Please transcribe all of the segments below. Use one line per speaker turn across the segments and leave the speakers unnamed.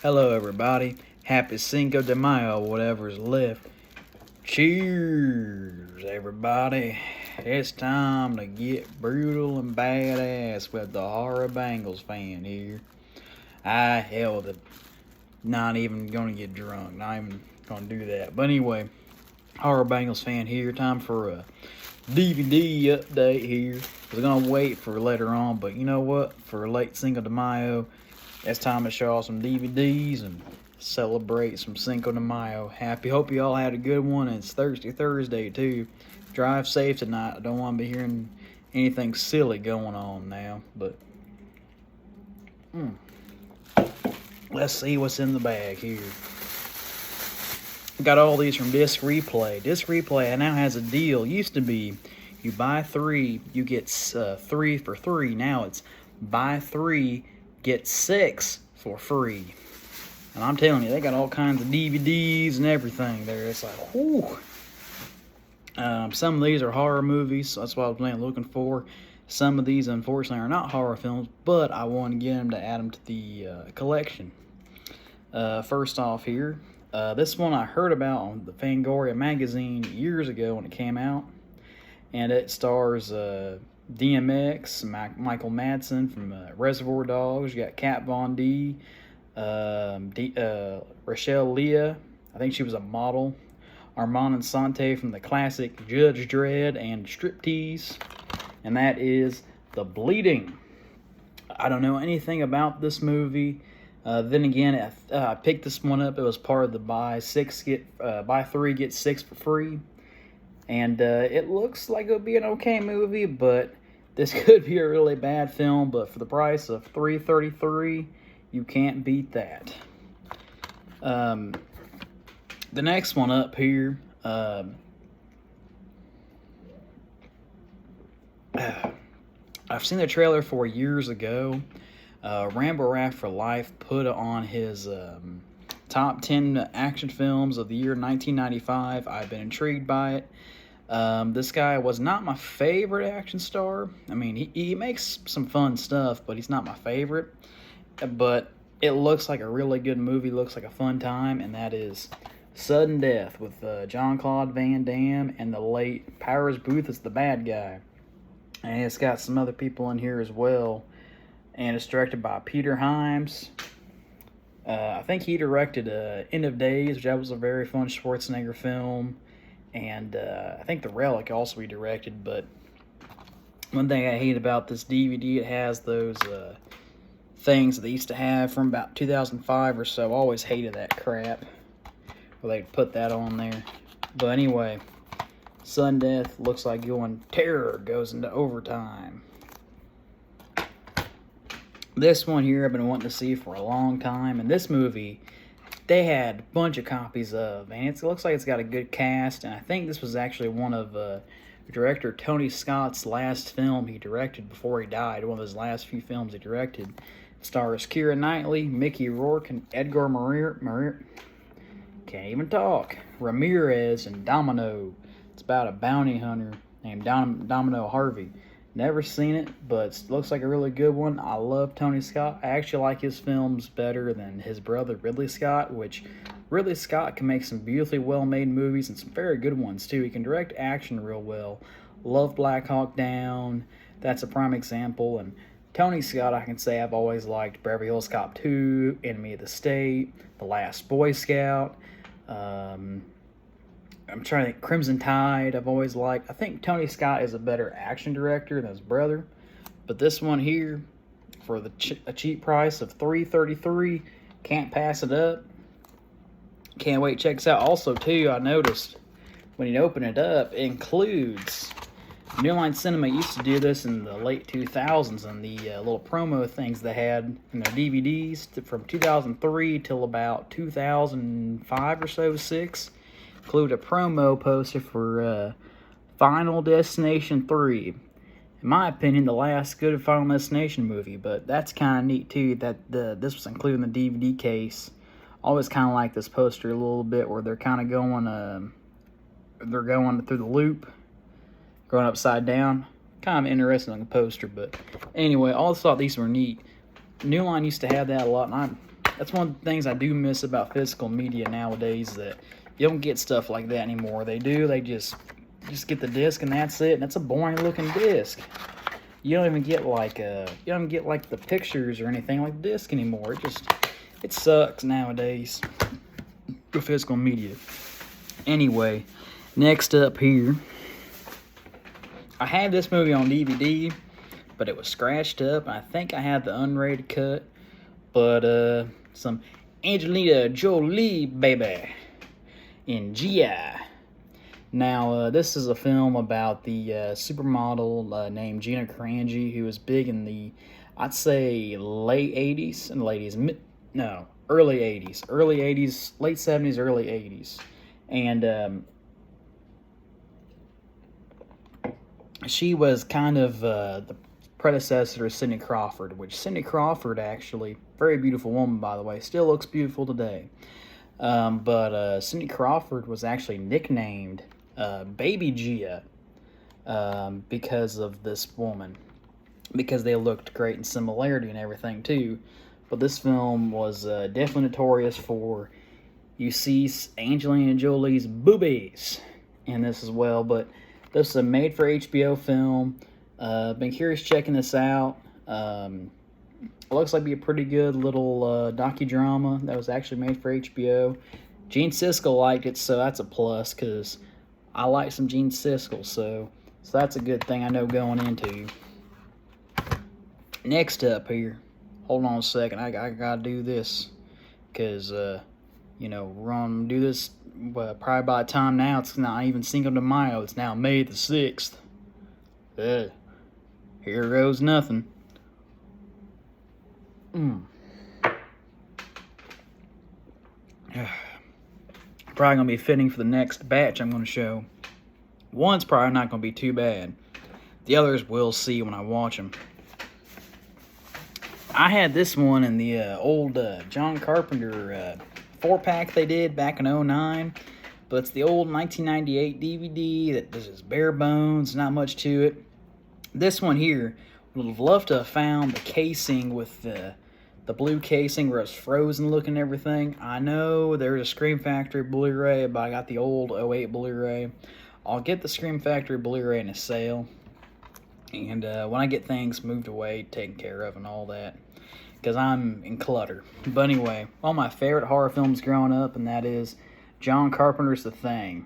Hello, everybody. Happy Cinco de Mayo, whatever's left. Cheers, everybody. It's time to get brutal and badass with the horror Bengals fan here. Hell, not even gonna get drunk. Not even gonna do that. But anyway, horror Bengals fan here. Time for a DVD update here. I was gonna wait for later on, but you know what? For late Cinco de Mayo, it's time to show off some DVDs and celebrate some Cinco de Mayo. Hope you all had a good one. It's Thursday too. Drive safe tonight. I don't want to be hearing anything silly going on now. But let's see what's in the bag here. Got all these from Disc Replay. Disc Replay now has a deal. Used to be you buy 3, you get 3 for 3. Now it's buy 3, get 6 for free. And I'm telling you, they got all kinds of DVDs and everything there. It's like, whoo. Some of these are horror movies, so that's what I was looking for. Some of these, unfortunately, are not horror films, but I want to get them to add them to the collection. First off here, this one I heard about on the Fangoria magazine years ago when it came out. And it stars DMX, Michael Madsen from Reservoir Dogs. You got Kat Von D, Rochelle Leah, I think she was a model. Armand and Sante from the classic Judge Dredd and Striptease. And that is The Bleeding. I don't know anything about this movie. Then again, I picked this one up. It was part of the buy 3 get 6 for free. And it looks like it'll be an okay movie, but this could be a really bad film. But for the price of $3.33, you can't beat that. The next one up here, I've seen the trailer for years ago. Rambo Raff for Life put on his top 10 action films of the year 1995. I've been intrigued by it. This guy was not my favorite action star. I mean, he makes some fun stuff, but he's not my favorite. But it looks like a really good movie, looks like a fun time, and that is Sudden Death with Jean-Claude Van Damme and the late Powers Booth as the bad guy. And it's got some other people in here as well. And it's directed by Peter Hyams. I think he directed End of Days, which was a very fun Schwarzenegger film. And I think The Relic also he directed. But one thing I hate about this DVD, it has those things that they used to have from about 2005 or so. I always hated that crap, where they'd put that on there. But anyway, Sudden Death looks like terror goes into overtime. This one here I've been wanting to see for a long time, and this movie they had a bunch of copies of, and it looks like it's got a good cast, and I think this was actually one of director Tony Scott's last film he directed before he died, one of his last few films he directed. It stars Keira Knightley, Mickey Rourke, and Edgar can't even talk, Ramirez, and Domino. It's about a bounty hunter named Domino Harvey. Never seen it, but it looks like a really good one. I love Tony Scott. I actually like his films better than his brother Ridley Scott, which Ridley Scott can make some beautifully well-made movies and some very good ones, too. He can direct action real well. Love Black Hawk Down. That's a prime example. And Tony Scott, I can say I've always liked Beverly Hills Cop 2, Enemy of the State, The Last Boy Scout. I'm trying to think. Crimson Tide, I've always liked. I think Tony Scott is a better action director than his brother. But this one here, for a cheap price of $3.33, can't pass it up. Can't wait to check this out. Also, too, I noticed when you open it up, it includes... New Line Cinema used to do this in the late 2000s, and the little promo things they had in their DVDs from 2003 till about 2005 or so, 6. Include a promo poster for Final Destination 3. In my opinion, the last good Final Destination movie, but that's kind of neat too that this was included in the DVD case. I always kind of like this poster a little bit, where they're kind of going through the loop, going upside down. Kind of interesting looking poster, but anyway, I always thought these were neat. New Line used to have that a lot, and That's one of the things I do miss about physical media nowadays, that you don't get stuff like that anymore. They do. They just get the disc and that's it. And it's a boring looking disc. You don't even get like the pictures or anything like the disc anymore. It sucks nowadays with physical media. Anyway, next up here, I had this movie on DVD, but it was scratched up. I think I had the unrated cut, but some Angelina Jolie, baby, in GI. Now, this is a film about the supermodel named Gina Carano, who was big in the, I'd say, late 80s and early 80s, late 70s, early 80s. And she was kind of the predecessor of Cindy Crawford, which Cindy Crawford, actually, very beautiful woman, by the way, still looks beautiful today. But Cindy Crawford was actually nicknamed Baby Gia because of this woman, because they looked great in similarity and everything too. But this film was definitely notorious for, you see Angelina Jolie's boobies in this as well. But this is a made for HBO film. Been curious checking this out. It looks like be a pretty good little docudrama that was actually made for HBO. Gene Siskel liked it, so that's a plus, because I like some Gene Siskel, so that's a good thing I know going into. Next up here, hold on a second, I gotta do this, because, we're gonna do this, probably by the time now, it's not even Cinco de Mayo, it's now May the 6th. Here goes nothing. Probably gonna be fitting for the next batch I'm gonna show. One's probably not gonna be too bad. The others we'll see when I watch them. I had this one in the old John Carpenter 4-pack they did back in 2009, but it's the old 1998 DVD that is just bare bones, not much to it. This one here, would have loved to have found the casing with the blue casing where it's frozen looking and everything. I know there's a Scream Factory Blu-ray, but I got the old 08 Blu-ray. I'll get the Scream Factory Blu-ray in a sale. And when I get things moved away, taken care of and all that, because I'm in clutter. But anyway, one of my favorite horror films growing up, and that is John Carpenter's The Thing.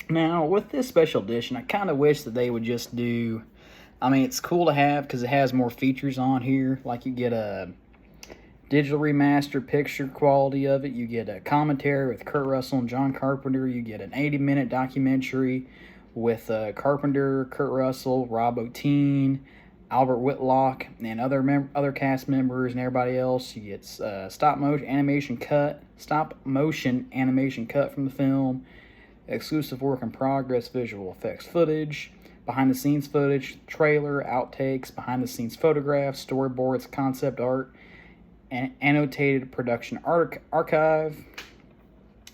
Now, with this special edition, I kind of wish that they would just do, it's cool to have because it has more features on here. Like, you get a digital remastered picture quality of it. You get a commentary with Kurt Russell and John Carpenter. You get an 80-minute documentary with Carpenter, Kurt Russell, Rob Bottin, Albert Whitlock, and other cast members and everybody else. You get stop motion animation cut from the film, exclusive work in progress visual effects footage, behind the scenes footage, trailer, outtakes, behind the scenes photographs, storyboards, concept art, and annotated production archive.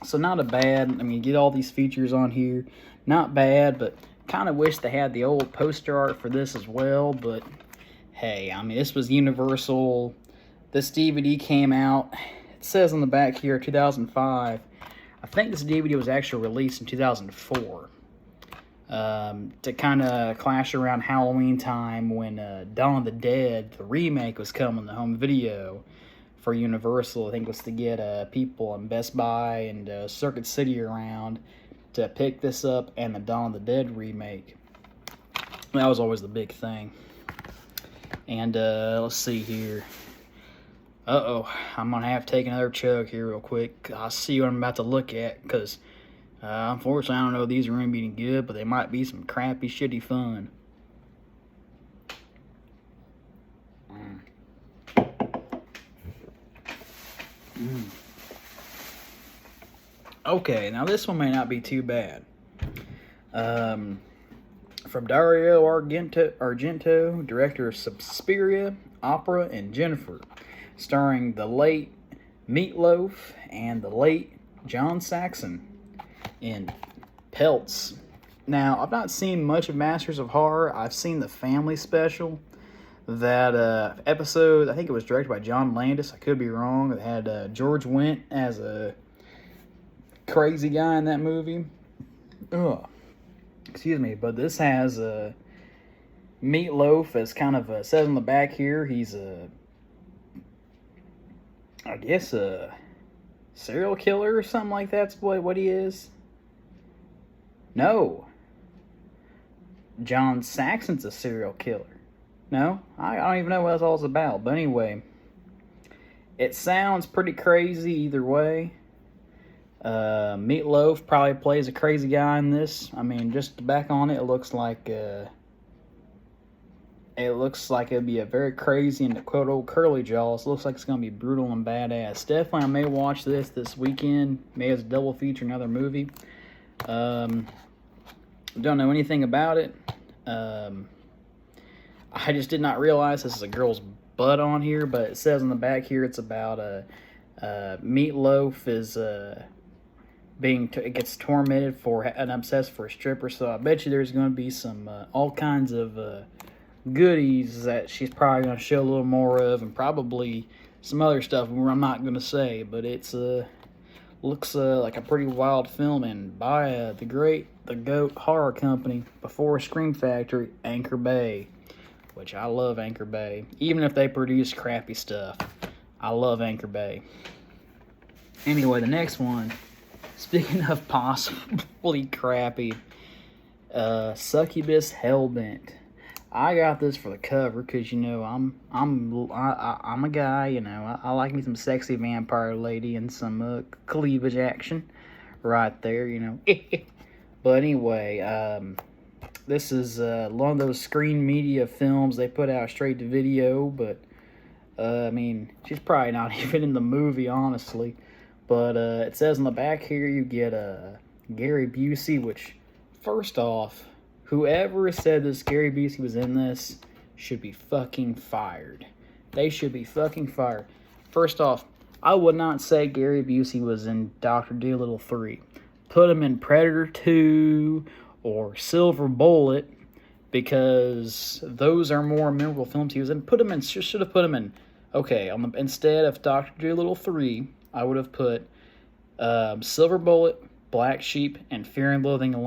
So not a bad, you get all these features on here. Not bad, but kind of wish they had the old poster art for this as well. But hey, this was Universal. This DVD came out, it says on the back here, 2005. I think this DVD was actually released in 2004. To kind of clash around Halloween time when Dawn of the Dead, the remake, was coming to home video for Universal. I think it was to get people in Best Buy and Circuit City around to pick this up, and the Dawn of the Dead remake. That was always the big thing. And let's see here. I'm gonna have to take another chug here real quick. I'll see what I'm about to look at, because unfortunately I don't know if these are gonna be any good, but they might be some crappy, shitty fun. Okay, now this one may not be too bad. From Dario Argento, director of Suspiria, Opera, and Jennifer, starring the late Meatloaf and the late John Saxon in Pelts. Now, I've not seen much of Masters of Horror. I've seen the family special. That episode, I think it was directed by John Landis. I could be wrong. It had George Wendt as a crazy guy in that movie. Ugh. Excuse me, but this has Meatloaf as kind of says on the back here. He's I guess a serial killer or something like that's what he is. No, John Saxon's a serial killer. No, I don't even know what it's all about. But anyway, it sounds pretty crazy either way. Meatloaf probably plays a crazy guy in this. I mean, just back on it, it looks like it'd be a very crazy and to quote old Curly Jaws. It looks like it's gonna be brutal and badass. Definitely, I may watch this weekend. May as a double feature another movie. Don't know anything about it. I just did not realize this is a girl's butt on here, but it says on the back here it's about Meatloaf is gets tormented for and obsessed for a stripper. So I bet you there's going to be some all kinds of goodies that she's probably going to show a little more of, and probably some other stuff I'm not going to say. But it's looks like a pretty wild film, and by the GOAT horror company before Scream Factory, Anchor Bay, which I love Anchor Bay. Even if they produce crappy stuff, I love Anchor Bay. Anyway, the next one, speaking of possibly crappy, Succubus Hellbent. I got this for the cover because I'm a guy. I like me some sexy vampire lady and some cleavage action, right there. But anyway, this is one of those Screen Media films they put out straight to video. But I mean, she's probably not even in the movie, honestly. But it says on the back here you get Gary Busey, which, first off, whoever said that Gary Busey was in this should be fucking fired. They should be fucking fired. First off, I would not say Gary Busey was in Dr. Dolittle 3. Put him in Predator 2 or Silver Bullet, because those are more memorable films he was in. Should have put him in, okay, instead of Dr. Dolittle 3, I would have put Silver Bullet, Black Sheep, and Fear and Loathing in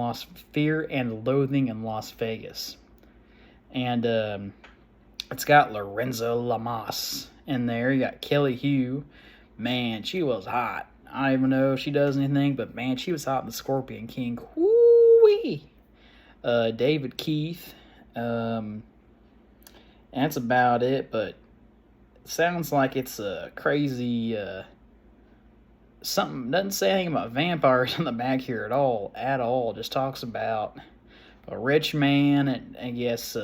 Las Vegas. And it's got Lorenzo Lamas in there. You got Kelly Hu. Man, she was hot. I don't even know if she does anything, but man, she was hot in The Scorpion King. Woo-wee! David Keith. And that's about it, but it sounds like it's a crazy... something doesn't say anything about vampires on the back here at all. Just talks about a rich man, and I guess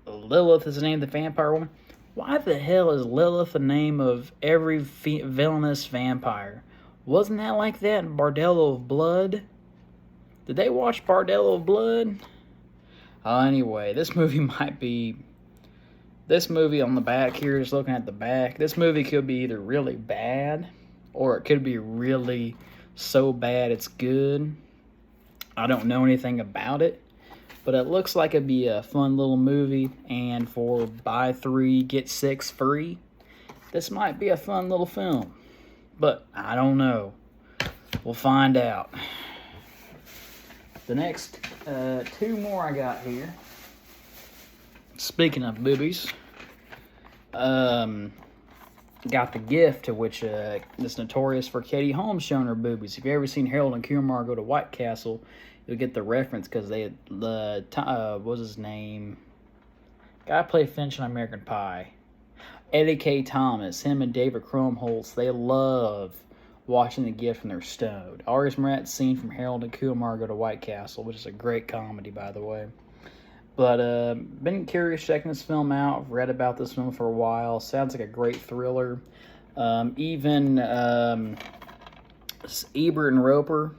Lilith is the name of the vampire woman. Why the hell is Lilith the name of every villainous vampire? Wasn't that like that in Bordello of Blood? Did they watch Bordello of Blood? Anyway, this movie on the back here, just looking at the back, this movie could be either really bad, or it could be really so bad it's good. I don't know anything about it, but it looks like it'd be a fun little movie, and for buy 3, get 6 free, this might be a fun little film. But I don't know. We'll find out. The next 2 more I got here. Speaking of boobies, got The Gift, which is notorious for Katie Holmes showing her boobies. If you've ever seen Harold and Kumar go to White Castle, you'll get the reference, because what was his name? Guy played Finch on American Pie. Eddie K. Thomas, him and David Krumholtz, they love watching The Gift when they're stoned. I always remember that scene from Harold and Kumar go to White Castle, which is a great comedy, by the way. But been curious checking this film out. I've read about this film for a while. Sounds like a great thriller. Even Ebert and Roper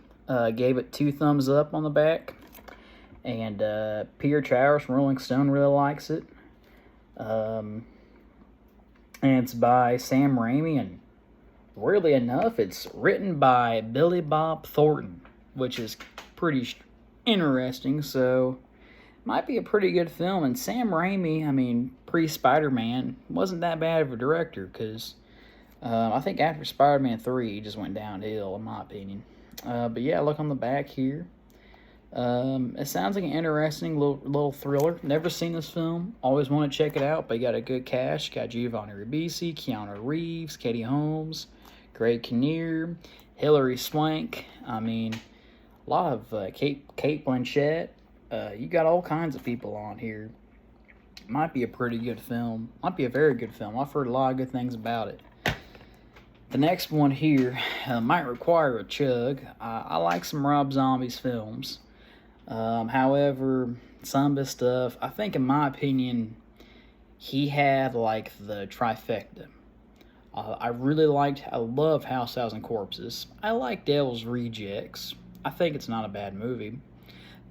gave it 2 thumbs up on the back. And Peter Travers from Rolling Stone really likes it. And it's by Sam Raimi, and weirdly enough, it's written by Billy Bob Thornton, which is pretty interesting. So might be a pretty good film. And Sam Raimi, I mean, pre-Spider-Man, wasn't that bad of a director, because I think after Spider-Man 3, he just went downhill, in my opinion. But yeah, look on the back here. It sounds like an interesting little thriller. Never seen this film. Always want to check it out, but you got a good cast. Got Giovanni Ribisi, Keanu Reeves, Katie Holmes, Greg Kinnear, Hilary Swank. I mean, a lot of Kate Blanchett. You got all kinds of people on here. Might be a pretty good film. Might be a very good film. I've heard a lot of good things about it. The next one here might require a chug. I like some Rob Zombie's films. However, some of his stuff, I think in my opinion, he had like the trifecta. I love House, Thousand Corpses. I like Devil's Rejects. I think it's not a bad movie.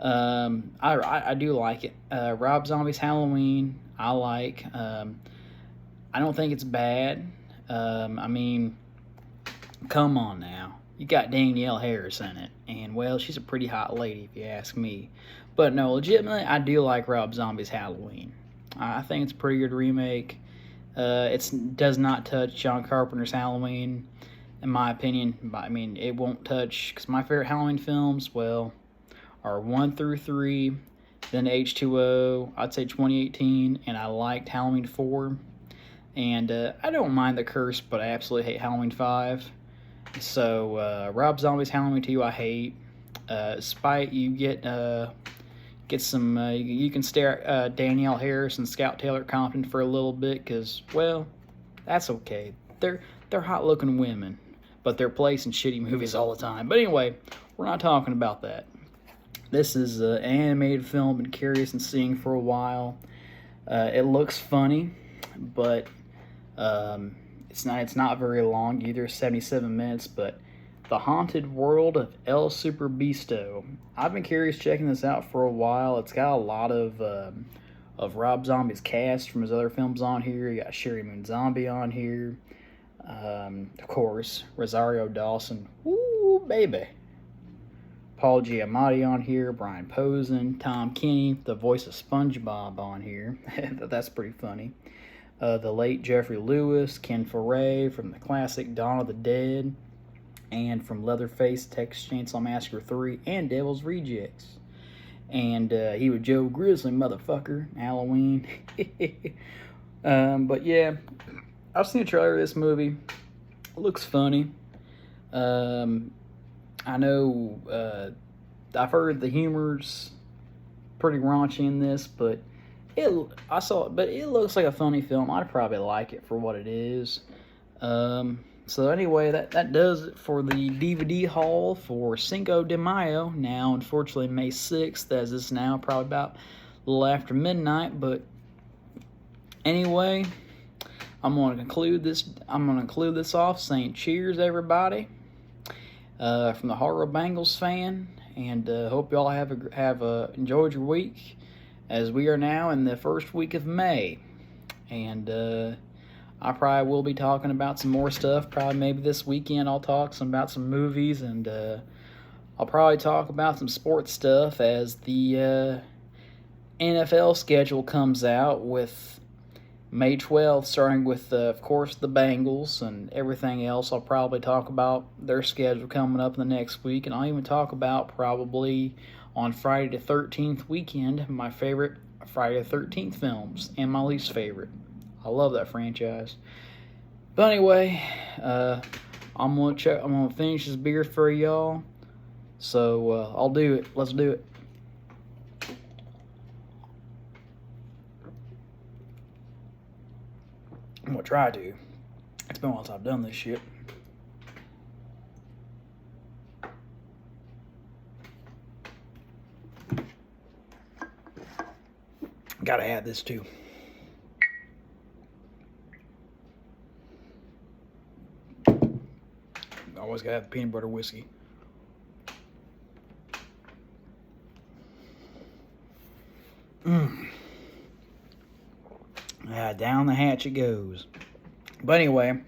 I do like it. Rob Zombie's Halloween, I like. I don't think it's bad. I mean, come on now. You got Danielle Harris in it. And, well, she's a pretty hot lady, if you ask me. But, no, legitimately, I do like Rob Zombie's Halloween. I think it's a pretty good remake. It does not touch John Carpenter's Halloween, in my opinion. But, I mean, it won't touch, because my favorite Halloween films, well, are 1 through 3, then H2O, I'd say 2018, and I liked Halloween 4. And I don't mind The Curse, but I absolutely hate Halloween 5. So, Rob Zombie's Halloween 2, I hate. Spite, you get some, you can stare at Danielle Harris and Scout Taylor Compton for a little bit, because, well, that's okay. They're hot-looking women, but they're placed in shitty movies all the time. But anyway, we're not talking about that. This is an animated film, been curious and seeing for a while. It looks funny, but it's not very long either, 77 minutes, but The Haunted World of El Super Beasto. I've been curious checking this out for a while. It's got a lot of Rob Zombie's cast from his other films on here. You got Sherry Moon Zombie on here. Of course, Rosario Dawson. Woo, baby. Paul Giamatti on here, Brian Posen, Tom Kenny, the voice of SpongeBob on here. That's pretty funny. The late Jeffrey Lewis, Ken Foray from the classic Dawn of the Dead, and from Leatherface, Texas Chainsaw Massacre 3, and Devil's Rejects. And he was Joe Grizzly, motherfucker, Halloween. But yeah, I've seen a trailer of this movie. It looks funny. I know I've heard the humor's pretty raunchy in this, but it looks like a funny film. I'd probably like it for what it is. So anyway, that does it for the DVD haul for Cinco de Mayo. Now, unfortunately, May 6th, as it's now probably about a little after midnight. But anyway, I'm going to conclude this off saying cheers, everybody. From the Horror Bengals fan, and hope y'all have enjoyed your week, as we are now in the first week of May, and I probably will be talking about some more stuff. Probably maybe this weekend I'll talk about some movies, and I'll probably talk about some sports stuff as the NFL schedule comes out, with May 12th, starting with, of course, the Bengals and everything else. I'll probably talk about their schedule coming up in the next week, and I'll even talk about probably on Friday the 13th weekend my favorite Friday the 13th films and my least favorite. I love that franchise. But anyway, I'm gonna finish this beer for y'all. So I'll do it. Let's do it. I'm gonna try to. It's been a while since I've done this shit. Gotta add this too. Always gotta have the peanut butter whiskey. Down the hatch it goes. But anyway,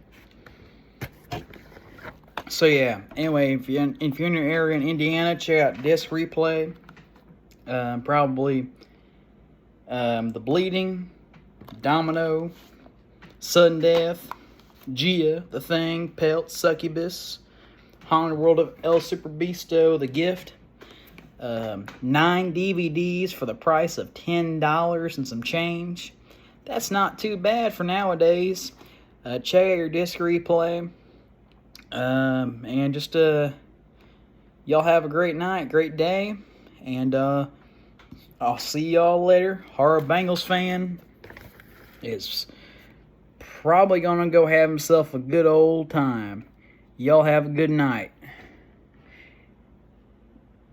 so yeah. Anyway, if you're in your area in Indiana, check out Disc Replay. Probably The Bleeding, Domino, Sudden Death, Gia, The Thing, Pelt, Succubus, Haunted World of El Super Beasto, The Gift. 9 DVDs for the price of $10 and some change. That's not too bad for nowadays. Check out your disc replay. And just y'all have a great night, great day, and I'll see y'all later. Horror Bengals fan is probably gonna go have himself a good old time. Y'all have a good night.